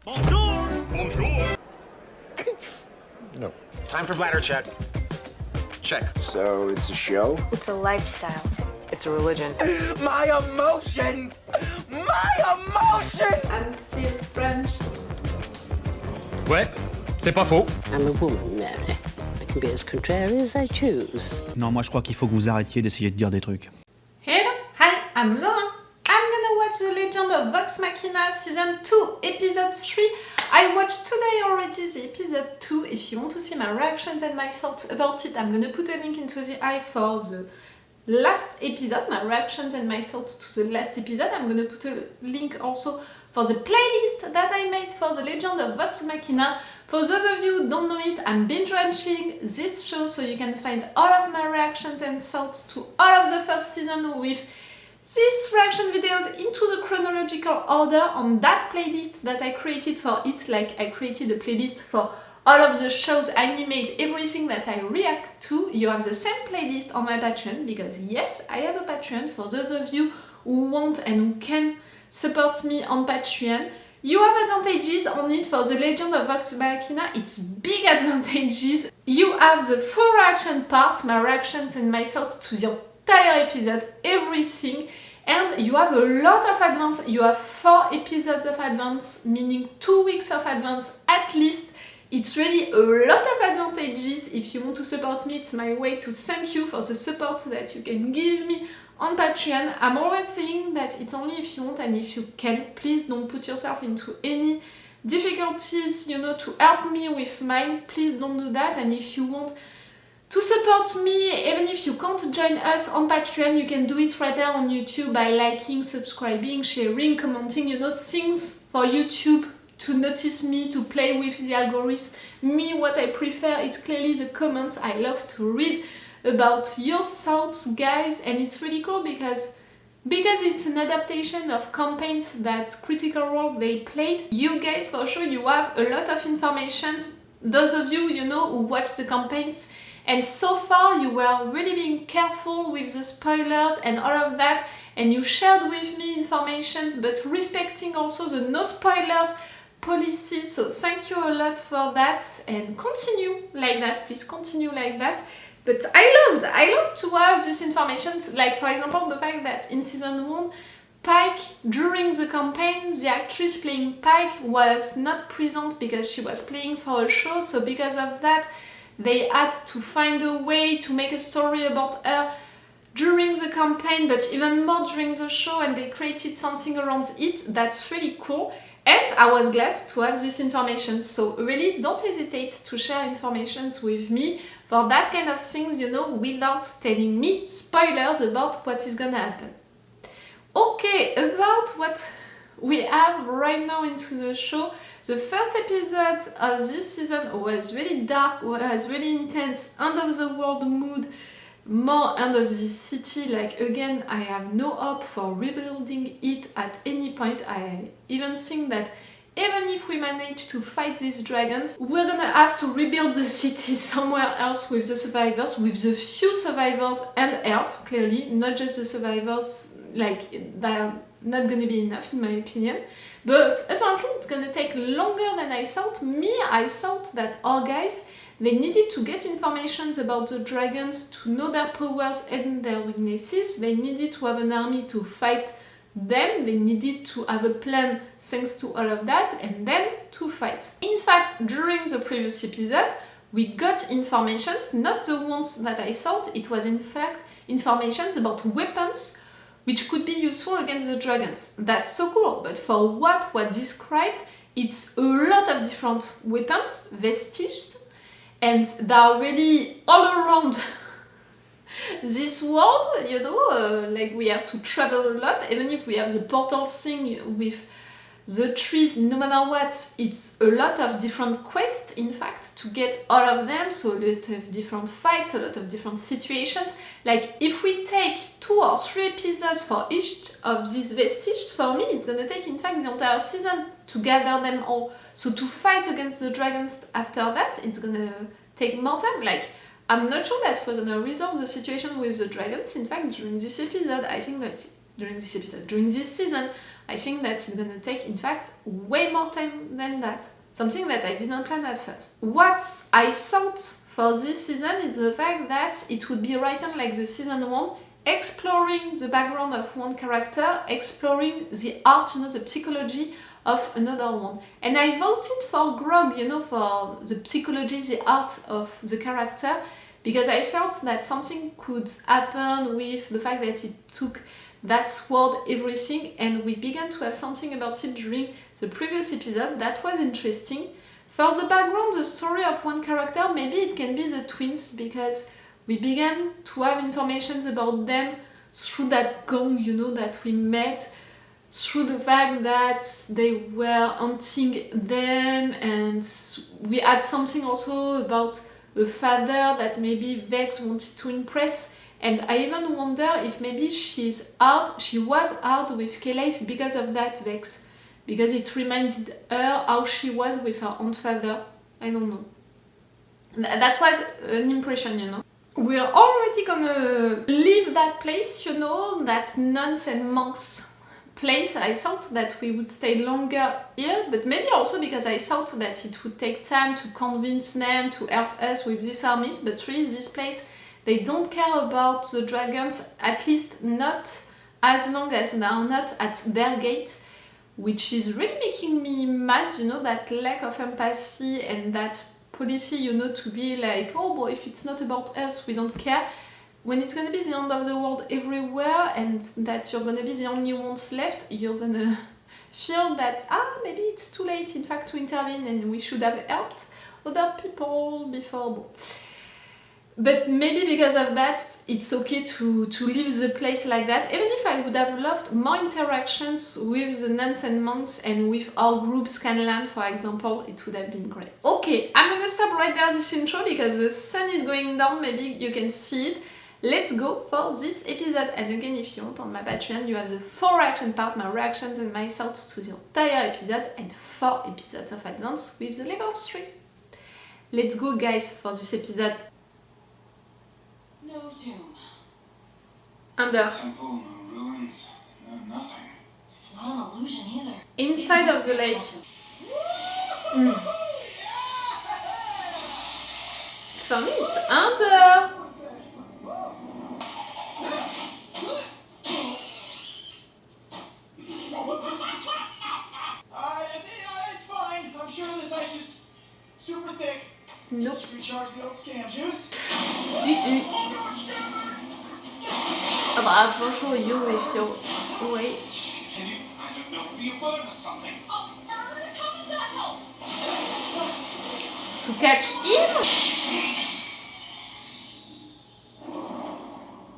Bonjour! Bonjour! No. Time for bladder check. Check. So it's a show? It's a lifestyle. It's a religion. My emotions! My emotions! I'm still French. Ouais, c'est pas faux. I'm a woman, Mary. I can be as contrary as I choose. Non, moi je crois qu'il faut que vous arrêtiez d'essayer de dire des trucs. Hello, hi, I'm Laura. I'm gonna watch The Legend of Vox Machina Season 2, Episode 3. I watched today already the Episode 2. If you want to see my reactions and my thoughts about it, I'm gonna put a link into the eye for the last episode, my reactions and my thoughts to the last episode. I'm gonna put a link also for the playlist that I made for The Legend of Vox Machina. For those of you who don't know it, I'm binge watching this show, so you can find all of my reactions and thoughts to all of the first season with these reaction videos into the chronological order on that playlist that I created for it, like I created a playlist for all of the shows, animes, everything that I react to. You have the same playlist on my Patreon, because yes, I have a Patreon for those of you who want and who can support me on Patreon. You have advantages on it for The Legend of Vox Machina. It's big advantages. You have the full reaction part, my reactions and my thoughts to the entire episode, everything. And you have a lot of advance. You have 4 episodes of advance, meaning 2 weeks of advance at least. It's really a lot of advantages. If you want to support me, it's my way to thank you for the support that you can give me on Patreon. I'm always saying that it's only if you want and if you can. Please don't put yourself into any difficulties, to help me with mine. Please don't do that. And if you want to support me, even if you can't join us on Patreon, you can do it right there on YouTube by liking, subscribing, sharing, commenting, things for YouTube to notice me, to play with the algorithm. Me, what I prefer, it's clearly the comments. I love to read about your thoughts, guys, and it's really cool because it's an adaptation of campaigns that Critical Role they played. You guys, for sure, you have a lot of information. Those of you, who watch the campaigns, and so far you were really being careful with the spoilers and all of that, and you shared with me information, but respecting also the no spoilers policy. So thank you a lot for that, and continue like that. Please continue like that. But I love to have this information, like for example the fact that in season 1 Pike, during the campaign, the actress playing Pike was not present because she was playing for a show, so because of that they had to find a way to make a story about her during the campaign, but even more during the show, and they created something around it that's really cool. And I was glad to have this information, so really don't hesitate to share information with me for that kind of things, without telling me spoilers about what is gonna happen. Okay, about what we have right now into the show. The first episode of this season was really dark, was really intense, end of the world mood, more end of the city. Like again, I have no hope for rebuilding it at any point. I even think that even if we manage to fight these dragons, we're gonna have to rebuild the city somewhere else with the survivors, with the few survivors and help, clearly, not just the survivors, like they're not gonna be enough in my opinion. But apparently it's gonna take longer than I thought. I thought that our guys, they needed to get information about the dragons, to know their powers and their weaknesses. They needed to have an army to fight them. They needed to have a plan thanks to all of that, and then to fight. In fact, during the previous episode, we got informations, not the ones that I thought. It was in fact informations about weapons which could be useful against the dragons. That's so cool, but for what was described, it's a lot of different weapons, vestiges, and they are really all around this world, like we have to travel a lot, even if we have the portal thing with the trees, no matter what, it's a lot of different quests, in fact, to get all of them, so a lot of different fights, a lot of different situations. Like, if we take 2 or 3 episodes for each of these vestiges, for me, it's gonna take, in fact, the entire season to gather them all. So to fight against the dragons after that, it's gonna take more time. Like, I'm not sure that we're gonna resolve the situation with the dragons, in fact, during this episode. I think that during this season, I think that it's gonna take, in fact, way more time than that. Something that I didn't plan at first. What I thought for this season is the fact that it would be written like the season 1, exploring the background of one character, exploring the art, you know, the psychology of another one. And I voted for Grog, you know, for the psychology, the art of the character, because I felt that something could happen with the fact that it took that sword, everything, and we began to have something about it during the previous episode. That was interesting. For the background, the story of one character, maybe it can be the twins, because we began to have information about them through that gang, you know, that we met, through the fact that they were hunting them, and we had something also about a father that maybe Vex wanted to impress. And I even wonder if maybe she was hard with Calais because of that, Vex. Because it reminded her how she was with her own father. I don't know. That was an impression, you know. We're already gonna leave that place, you know, that nuns and monks place. I thought that we would stay longer here, but maybe also because I thought that it would take time to convince them to help us with these armies. But really, this place, they don't care about the dragons, at least not as long as they are not at their gate, which is really making me mad, you know, that lack of empathy and that policy, you know, to be like, oh boy, if it's not about us, we don't care. When it's gonna be the end of the world everywhere and that you're gonna be the only ones left, you're gonna feel that, maybe it's too late, in fact, to intervene and we should have helped other people before. But maybe because of that, it's okay to leave the place like that. Even if I would have loved more interactions with the nuns and monks and with our group Scanlan, for example, it would have been great. Okay, I'm gonna stop right there this intro because the sun is going down, maybe you can see it. Let's go for this episode. And again, if you want, on my Patreon, you have the 4 reaction part, my reactions and my thoughts to the entire episode, and 4 episodes of advance with the level 3. Let's go, guys, for this episode. No tomb. Under. Temple, no ruins, no nothing. It's not an illusion either. Inside of the lake. For me, it's under. It's fine. I'm sure this ice is super thick. Nope. Just recharge the old scam juice. Ah bah, for sure, you with your way. Can you, I don't know, be a bird or something? Oh, how does that help? To catch him?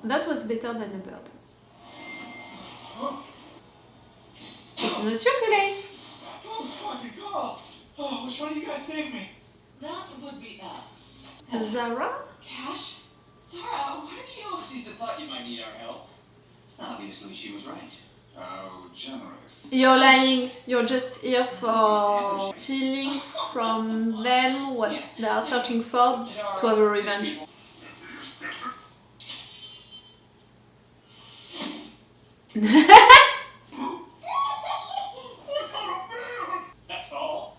That was better than a bird. It's not your place. Oh, fucking God. Oh, which one of you guys saved me? That would be us. Zahra? Cash? Zahra, what are you? She thought you might need our help. Obviously, she was right. Oh, generous. You're lying. You're just here for stealing from them what they are searching for to have a revenge. That's all.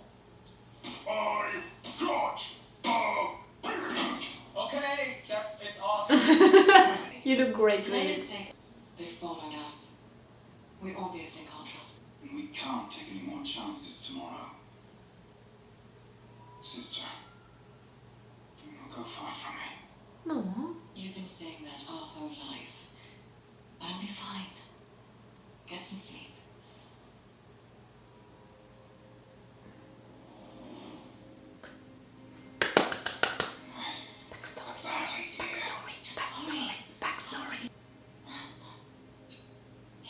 Okay, it's awesome. You look great, Slow ladies. mistake. They followed us. We obviously can't trust. We can't take any more chances tomorrow. Sister, do not go far from me. No. You've been saying that our whole life. I'll be fine. Get some sleep.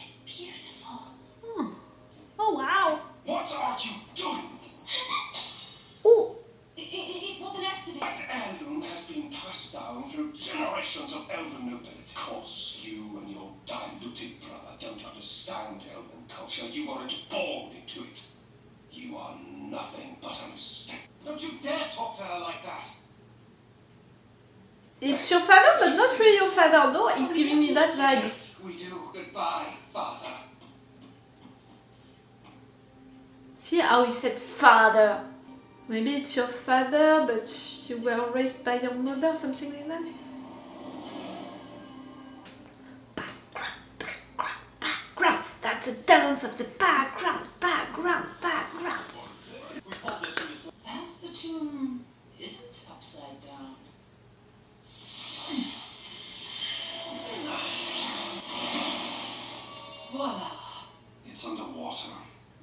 It's beautiful. Oh wow. What are you doing? Oh. It was an accident. That heirloom has been passed down through generations of elven nobility. Of course, you and your diluted brother don't understand elven culture. You weren't born into it. You are nothing but a mistake. Don't you dare talk to her like that. It's your father, but not really your father. No, it's giving me that vibe. We do. Goodbye, father. See how he said father. Maybe it's your father, but you were raised by your mother, something like that. Background. That's a dance of the background. We pulled this from the Perhaps the tomb isn't upside down. Voila. It's underwater.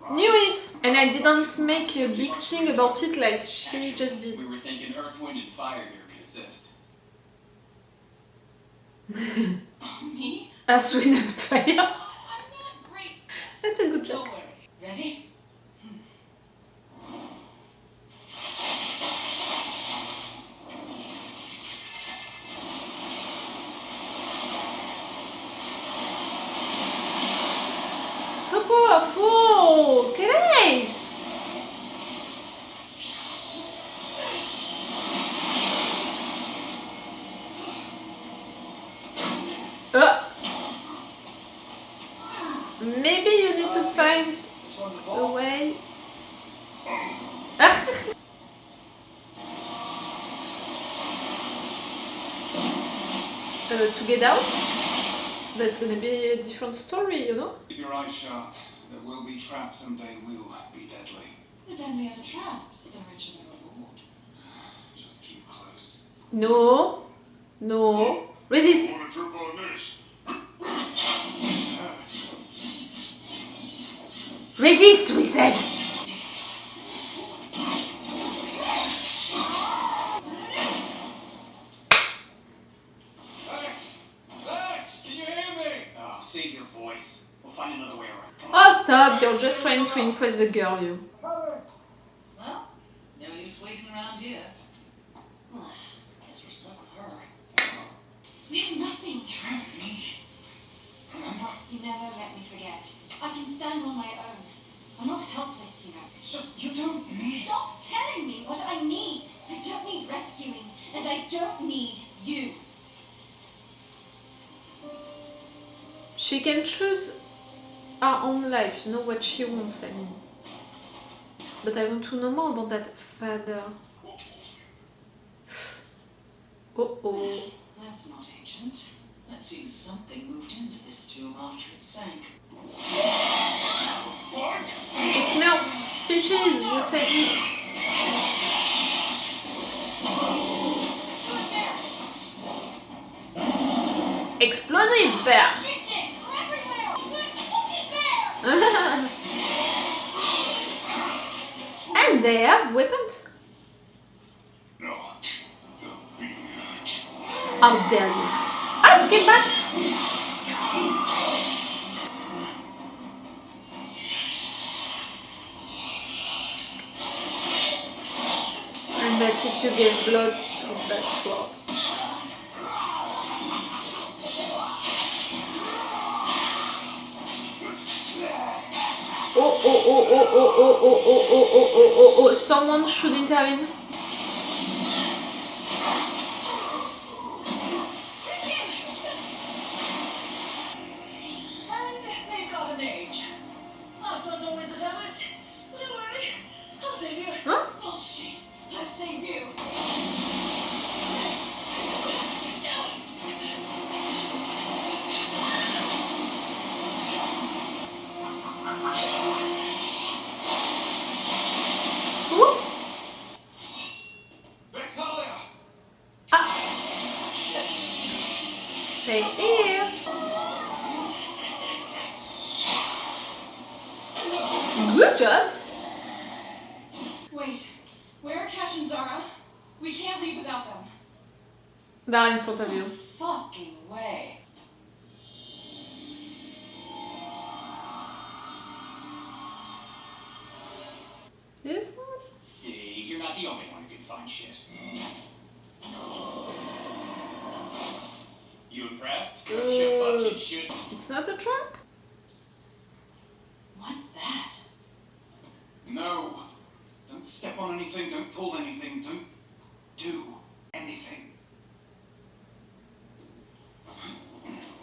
Knew it! And I didn't make a big thing about it like she just did. We were thinking Earth, Wind, and Fire here could assist. Me? Earth, Wind and Fire. I'm not great. That's a good Don't joke. worry. Ready? So powerful! Que nice! Maybe you need to find a way. To get out? That's gonna be a different story, you know? Keep your eyes sharp. There will be traps and they will be deadly. The deadlier the traps, the richer the reward. Just keep close. No. Resist. Wanna trip on this? Resist, we said. Lex, can you hear me? Oh, save your voice. We'll find another way around. Come on. Oh, stop. You're just trying to impress the girl, you. Well, no use waiting around here. Guess we're stuck with her. We have nothing. You have me. Remember? You never let me forget. I can stand on my own. I'm not helpless, you know. It's just you don't need. Stop telling me what I need. I don't need rescuing, and I don't need you. She can choose her own life, you know what she wants, I mean. But I want to know more about that father. Oh. That's not ancient. That seems something moved into this tomb after it sank. It smells fishes, you said it. Explosive bear! Shit dicks are everywhere! Good fucking bear! And they have weapons. No. How dare you? Ah, get back! And that's if you give blood to that sword. Oh, someone should intervene. And they've got an age. Last one's always the dumbest. Don't worry, I'll save you. Huh? Bullshit, I'll save you. Who? Vexalia! Stay here. Good job. Wait, where are Cash and Zahra? We can't leave without them. They're in front of you. Fucking way. This one? See, you're not the only one who can find shit. You impressed? 'Cause you fucking should. It's not a trap? What's that? No. Don't step on anything, don't pull anything, don't do anything.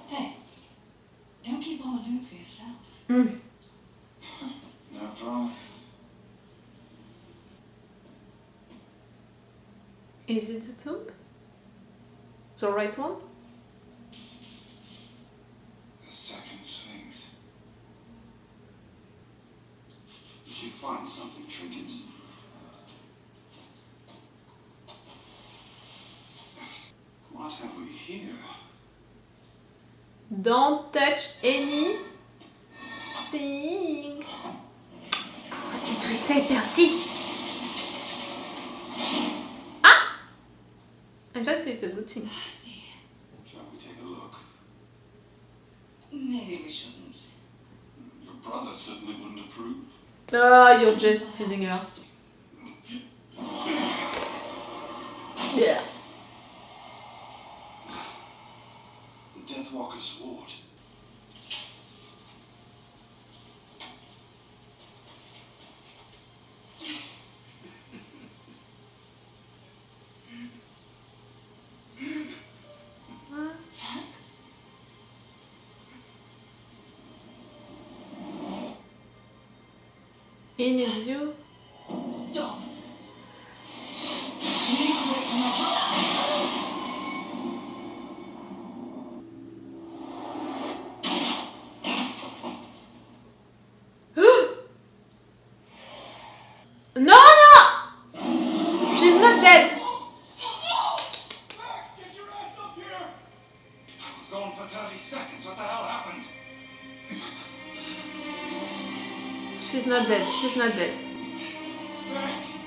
Hey, don't keep all the loot for yourself. No promises. Is it the tomb? The right one? The second Sphinx. You should find something trinket. What have we here? Don't touch anything. What did we say, Percy? Ah! In fact, it's a good thing. See, Shall we take a look? maybe we shouldn't. Your brother certainly wouldn't approve. Oh, you're just teasing her. Yeah. The Deathwalker's ward. Max? He needs you. Stop. You need to wait for my brother. No, no! She's not dead. Max, get your ass up here! I was gone for 30 seconds. What the hell happened? She's not dead. She's not dead. Max!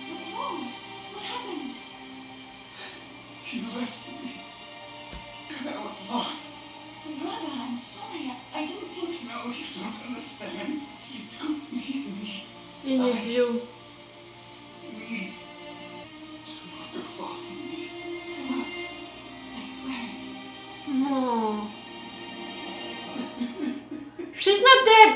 What's wrong? What happened? You left me. I was lost. Brother, I'm sorry. I didn't think. No, you don't understand. You don't need me. He needs you. Need to look far from me. I won't. I swear it. No. She's not dead.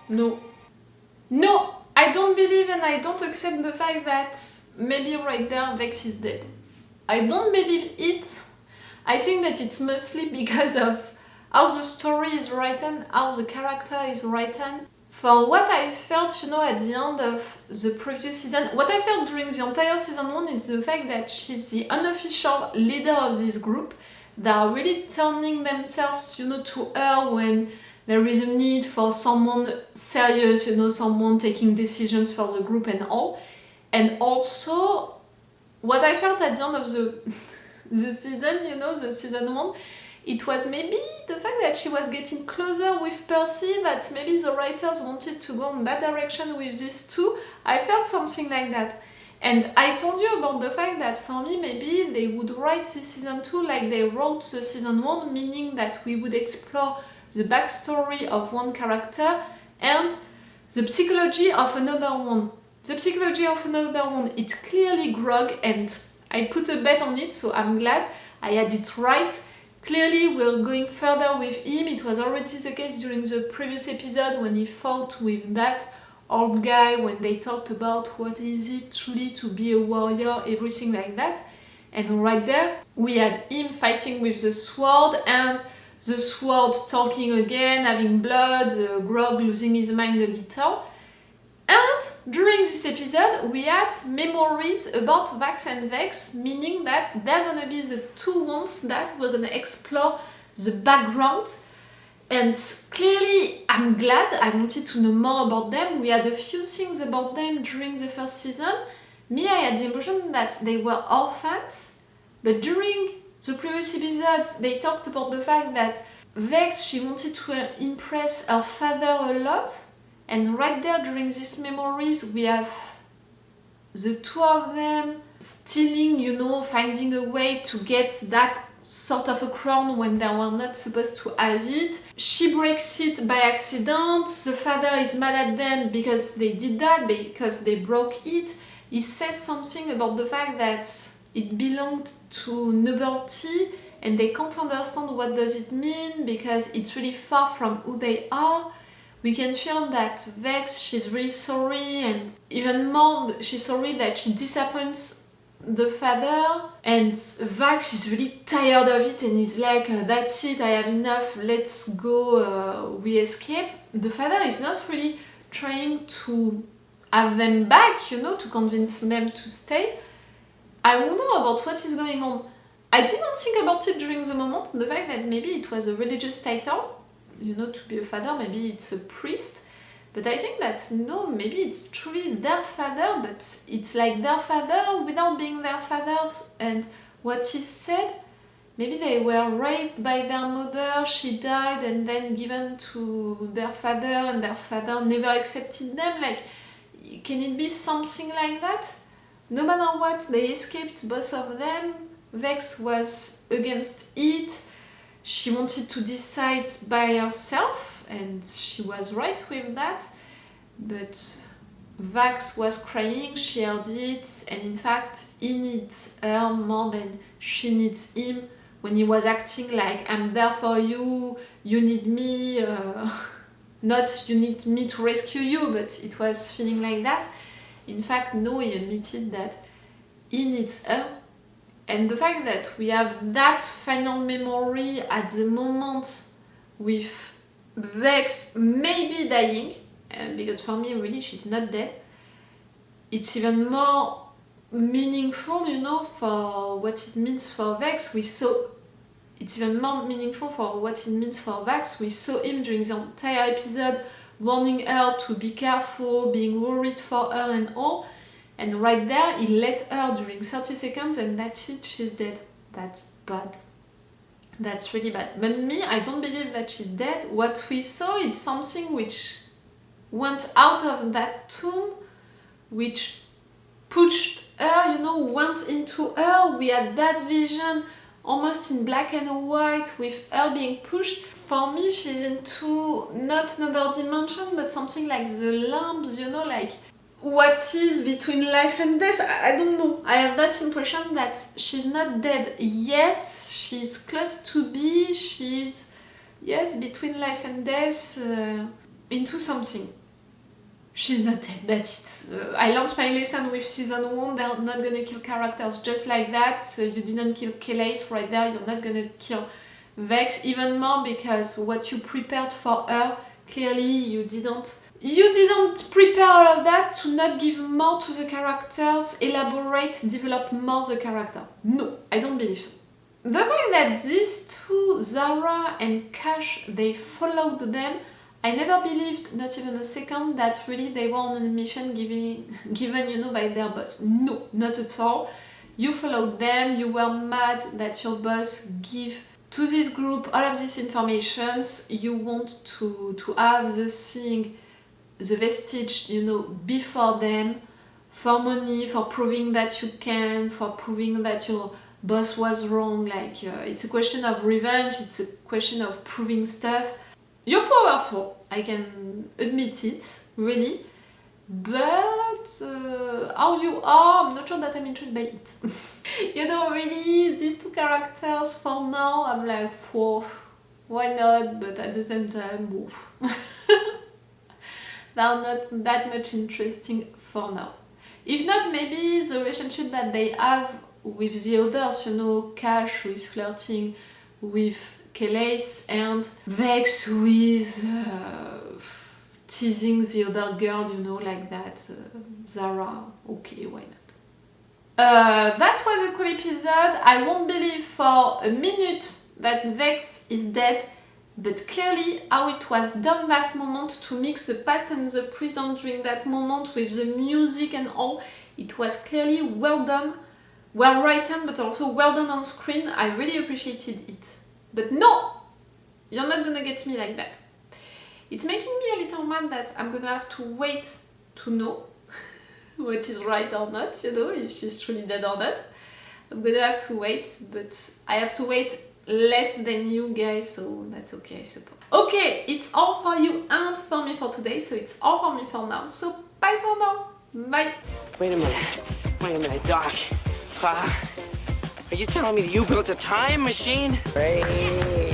No. No, I don't believe and I don't accept the fact that maybe right there Vex is dead. I don't believe it. I think that it's mostly because of how the story is written, how the character is written. For what I felt, you know, at the end of the previous season, what I felt during the entire season 1 is the fact that she's the unofficial leader of this group. They are really turning themselves, you know, to her when there is a need for someone serious, you know, someone taking decisions for the group and all. And also, what I felt at the end of the season, you know, the season 1, it was maybe the fact that she was getting closer with Percy, that maybe the writers wanted to go in that direction with these two. I felt something like that. And I told you about the fact that for me, maybe they would write this season 2 like they wrote the season 1, meaning that we would explore the backstory of one character and the psychology of another one. The psychology of another one, it's clearly Grog, and I put a bet on it, so I'm glad I had it right. Clearly we're going further with him. It was already the case during the previous episode when he fought with that old guy, when they talked about what is it truly to be a warrior, everything like that. And right there we had him fighting with the sword, and the sword talking again, having blood, Grog losing his mind a little. And during this episode we had memories about Vax and Vex, meaning that they're gonna be the two ones that we're gonna explore the background. And clearly I'm glad, I wanted to know more about them. We had a few things about them during the first season. Me, I had the impression that they were orphans, but during the previous episode they talked about the fact that Vex, she wanted to impress her father a lot. And right there during these memories we have the two of them stealing, you know, finding a way to get that sort of a crown when they were not supposed to have it. She breaks it by accident, the father is mad at them because they did that, because they broke it. He says something about the fact that it belonged to nobility and they can't understand what does it mean because it's really far from who they are. We can feel that Vex, she's really sorry, and even more, she's sorry that she disappoints the father, and Vax is really tired of it and he's like, that's it, I have enough, let's go, we escape. The father is not really trying to have them back, you know, to convince them to stay. I wonder about what is going on. I didn't think about it during the moment, the fact that maybe it was a religious title, you know, to be a father, maybe it's a priest. But I think that no, maybe it's truly their father, but it's like their father without being their father. And what is said, maybe they were raised by their mother, she died and then given to their father and their father never accepted them. Like, can it be something like that? No matter what, they escaped, both of them. Vex was against it. She wanted to decide by herself, and she was right with that. But Vax was crying, she heard it, and in fact, he needs her more than she needs him. When he was acting like, I'm there for you, you need me, not you need me to rescue you, but it was feeling like that. In fact, no, he admitted that he needs her. And the fact that we have that final memory at the moment with Vex maybe dying, because for me really she's not dead, it's even more meaningful, you know, for what it means for Vex. It's even more meaningful for what it means for Vax. We saw him during the entire episode warning her to be careful, being worried for her and all. And right there, he let her during 30 seconds and that's it, she's dead. That's bad. That's really bad. But me, I don't believe that she's dead. What we saw is something which went out of that tomb, which pushed her, you know, went into her. We had that vision almost in black and white with her being pushed. For me, she's into not another dimension, but something like the lamps, you know, like what is between life and death. I don't know. I have that impression that she's not dead yet. She's close to be. She's, yes, between life and death, into something. She's not dead, that's it. I learned my lesson with season 1, they're not gonna kill characters just like that. So you didn't kill Kelais right there, you're not gonna kill Vex, even more because what you prepared for her, clearly you didn't prepare all of that to not give more to the characters, elaborate, develop more the character. No, I don't believe so. The fact that these two, Zahra and Cash, they followed them, I never believed, not even a second, that really they were on a mission given, you know, by their boss. No, not at all. You followed them, you were mad that your boss gave to this group all of these informations. You want to have the thing, the vestige, you know, before them, for money, for proving that you can, for proving that your boss was wrong. Like, it's a question of revenge, it's a question of proving stuff. You're powerful, I can admit it, really, but how you are, I'm not sure that I'm interested by it. You know, really, these two characters for now, I'm like, whoa, why not, but at the same time, whoa. They're not that much interesting for now. If not, maybe the relationship that they have with the others, you know, Cash who is flirting with Kelais and Vex with teasing the other girl, you know, like that, Zahra, okay, why not? That was a cool episode. I won't believe for a minute that Vex is dead, but clearly how it was done that moment to mix the past and the present during that moment with the music and all, it was clearly well done, well written, but also well done on screen. I really appreciated it. But no, you're not gonna get me like that. It's making me a little mad that I'm gonna have to wait to know what is right or not, you know, if she's truly dead or not. I'm gonna have to wait, but I have to wait less than you guys, so that's okay, I suppose. Okay, it's all for you and for me for today, so it's all for me for now. So bye for now. Bye. Wait a minute, Doc. Are you telling me that you built a time machine? Hey.